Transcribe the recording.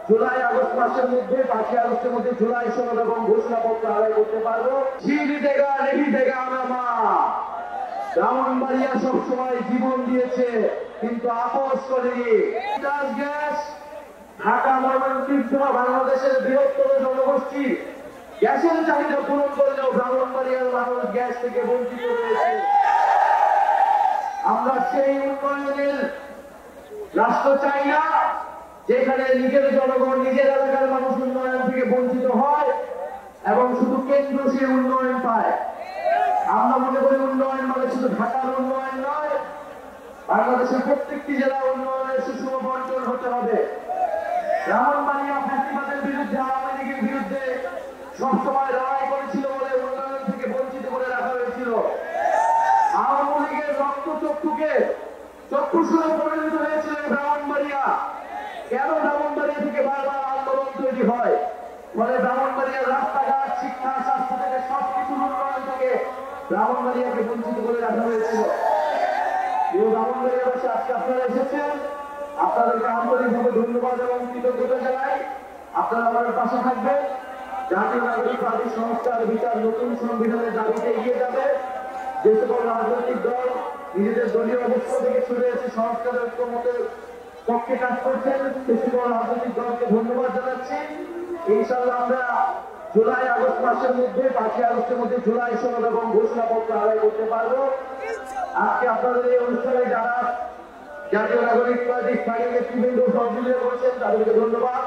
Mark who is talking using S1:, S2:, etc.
S1: July August মাসের মধ্যে 5 আগস্টের মধ্যে জুলাই সনদ এবং ঘোষণাপত্র আদায় করতে পারবো। ঝিলি দেগা নেহি দেগা আমা ব্রাহ্মণবাড়িয়া সবসময় জীবন দিয়েছে কিন্তু আপোষ করেনি। গ্যাস ঢাকা ময়মনসিংহ বাংলাদেশের বৃহত্তর জনগোষ্ঠী গ্যাসের চাহিদা পূরণ করলেও ব্রাহ্মণবাড়িয়ার মানুষ গ্যাস থেকে বঞ্চিত রয়েছে। আমরা সেই উন্নয়নের রাষ্ট্র চাই না যেখানে নিজের জনগণ নিজের এলাকার মানুষ উন্নয়ন থেকে বঞ্চিত হয় এবং শুধু কেন্দ্র সেই উন্নয়ন পায়। আমরা মনে করি উন্নয়ন মানে শুধু ঢাকার উন্নয়ন নয়, বাংলাদেশের প্রত্যেকটি জেলা উন্নয়নের সুষম বন্টন হতে হবে। ব্রাহ্মণবাড়িয়া ফ্যাসিবাদের বিরুদ্ধে আওয়ামী লীগের বিরুদ্ধে সবসময় লড়াই করেছিল বলে উন্নয়ন থেকে বঞ্চিত করে রাখা হয়েছিল। আওয়ামী লীগের রক্ত চক্ষুষুরে পরিণত হয়েছিল ব্রাহ্মণবাড়িয়া। কেন ব্রাহ্মণবাড়িয়া থেকে বারবার আন্দোলন তৈরি হয়? ফলে ব্রাহ্মণবাড়িয়ার রাস্তাঘাট, শিক্ষা, স্বাস্থ্য থেকে সবকিছুর উন্নয়ন থেকে ব্রাহ্মণবাড়িয়াকে বঞ্চিত করে রাখা হয়েছিল। ব্রাহ্মণবাড়িয়াবাসী আজকে আপনারা এসেছেন, আপনাদেরকে আন্তরিকভাবে ধন্যবাদ এবং কৃতজ্ঞতা জানাই। আপনারা আমাদের পাশে থাকবেন। জাতীয় নাগরিক পার্টি সংস্কার বিচার নতুন সংবিধানের দাবিতে এগিয়ে যাবে। যে সকল রাজনৈতিক দল নিজেদের দলীয় অবস্থা থেকে সরে এসে সংস্কার ঐক্যমতের পক্ষে কাজ করছেন সে সকল রাজনৈতিক দলকে ধন্যবাদ জানাচ্ছি। ইনশাআল্লাহ আমরা জুলাই আগস্ট মাসের মধ্যে 5 আগস্টের মধ্যে জুলাই সনদ এবং ঘোষণাপত্র আদায় করতে পারবো। আজকে আপনাদের এই অনুষ্ঠানে যারা জাতীয় নাগরিক পার্টি স্থানীয় নেতৃবৃন্দ সহযোগিতা করেছেন তাদেরকে ধন্যবাদ।